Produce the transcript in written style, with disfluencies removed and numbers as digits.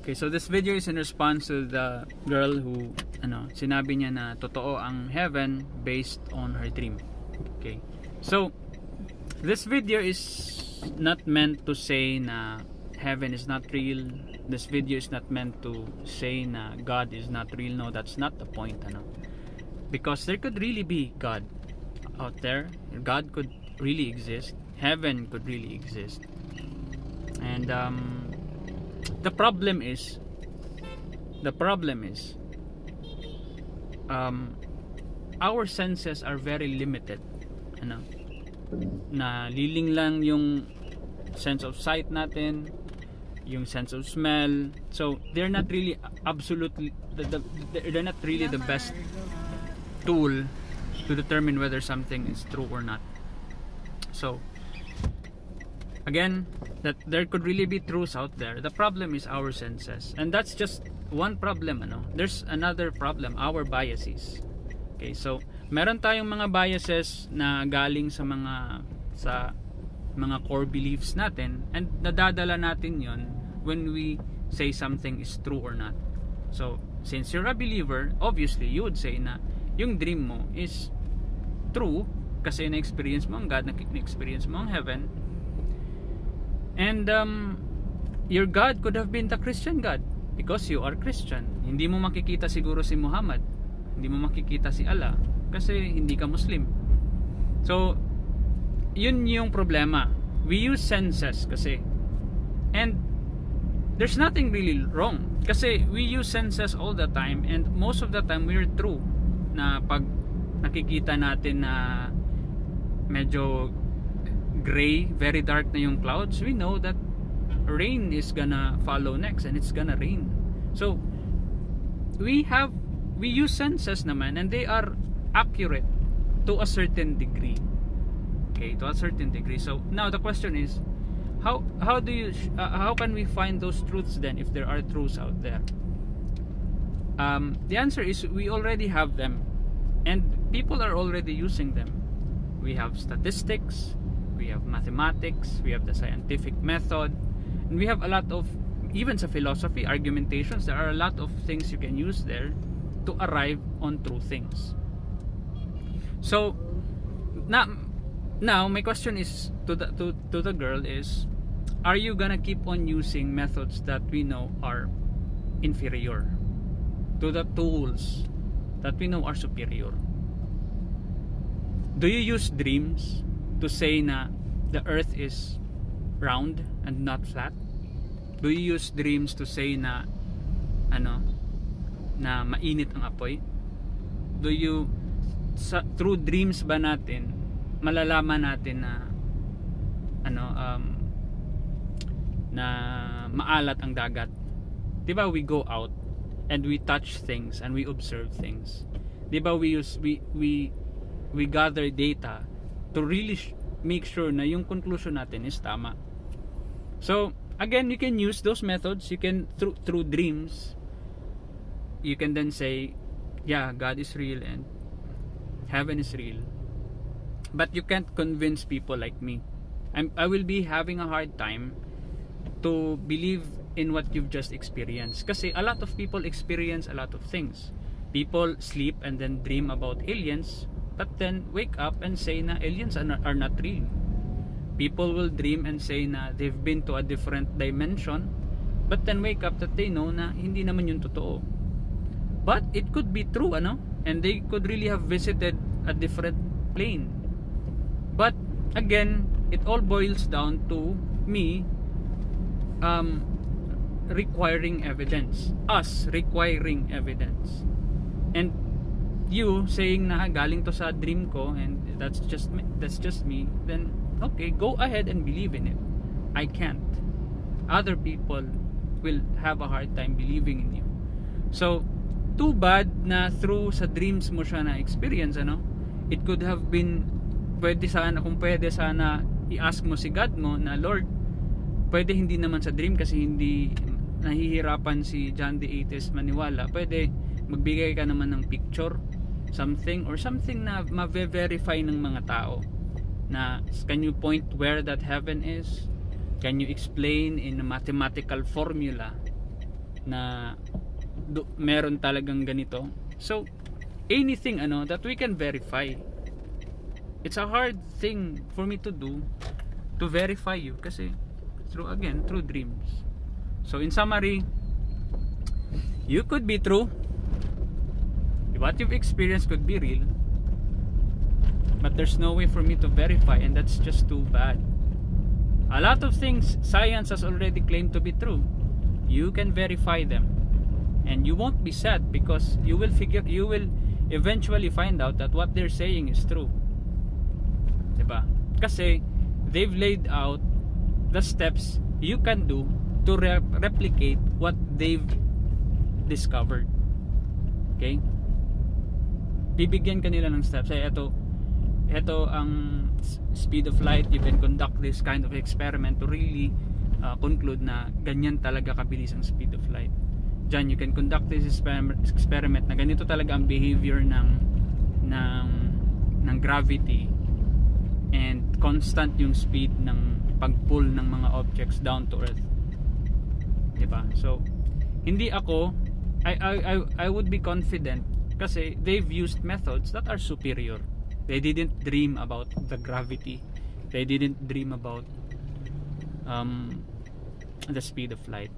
Okay, so this video is in response to the girl who sinabi niya na totoo ang heaven based on her dream. Okay. So this video is not meant to say na heaven is not real. This video is not meant to say na God is not real. No, that's not the point, because there could really be God out there. God could really exist. Heaven could really exist. And the problem is our senses are very limited. Na liling lang yung sense of sight natin, yung sense of smell. So they're not really they're not really the best tool to determine whether something is true or not. So again, that there could really be truths out there. The problem is our senses, and that's just one problem. There's another problem, our biases. Okay, so meron tayong mga biases na galing sa mga core beliefs natin, and nadadala natin yon when we say something is true or not. So since you're a believer, obviously you would say na yung dream mo is true kasi na-experience mo ang God, na-experience mo ang heaven. And your God could have been the Christian God because you are Christian. Hindi mo makikita siguro si Muhammad, hindi mo makikita si Allah kasi hindi ka Muslim. So yun yung problema. We use senses kasi, and there's nothing really wrong kasi we use senses all the time, and most of the time we're true na pag nakikita natin na medyo gray, very dark na yung clouds, we know that rain is gonna follow next and it's gonna rain. So we use senses naman, and they are accurate to a certain degree. Okay, to a certain degree. So now the question is, how can we find those truths then, if there are truths out there? The answer is we already have them, and people are already using them. We have statistics, we have mathematics, we have the scientific method, and we have a lot of, even sa philosophy, argumentations. There are a lot of things you can use there to arrive on true things. So now my question is to the girl is, are you gonna keep on using methods that we know are inferior to the tools that we know are superior? Do you use dreams to say na the earth is round and not flat? Do you use dreams to say na na mainit ang apoy? Do you through dreams ba natin malalaman natin na na maalat ang dagat? 'Di ba we go out and we touch things and we observe things? 'Di ba we gather data to really make sure na yung conclusion natin is tama. So again, you can use those methods. You can through dreams, you can then say, yeah, God is real and heaven is real. But you can't convince people like me. I will be having a hard time to believe in what you've just experienced, kasi a lot of people experience a lot of things. People sleep and then dream about aliens, but then wake up and say na aliens are not real. People will dream and say na they've been to a different dimension, but then wake up that they know na hindi naman yun totoo. But it could be true, and they could really have visited a different plane. But again, it all boils down to me requiring evidence, us requiring evidence, and you saying na galing to sa dream ko and that's just me, then okay, go ahead and believe in it. I can't. Other people will have a hard time believing in you. So too bad na through sa dreams mo siya na experience. It could have been, kung pwede sana i-ask mo si God mo na, Lord, pwede hindi naman sa dream kasi hindi nahihirapan si John the Atheist maniwala. Pwede magbigay ka naman ng picture, something na ma-verify ng mga tao, na can you point where that heaven is? Can you explain in a mathematical formula na meron talagang ganito. So anything that we can verify, it's a hard thing for me to do, to verify you, kasi through dreams. So in summary, you could be true, what you've experienced could be real, but there's no way for me to verify, and that's just too bad. A lot of things science has already claimed to be true, you can verify them, and you won't be sad, because you will eventually find out that what they're saying is true, diba? Kasi they've laid out the steps you can do to replicate what they've discovered. Okay, bibigyan kanila ng steps. Ito ang speed of light. You can conduct this kind of experiment to really conclude na ganyan talaga kabilis ang speed of light. Diyan you can conduct this experiment na ganito talaga ang behavior ng gravity, and constant yung speed ng pag-pull ng mga objects down to earth, diba? So hindi ako, I would be confident kasi they've used methods that are superior. They didn't dream about the gravity, they didn't dream about the speed of light.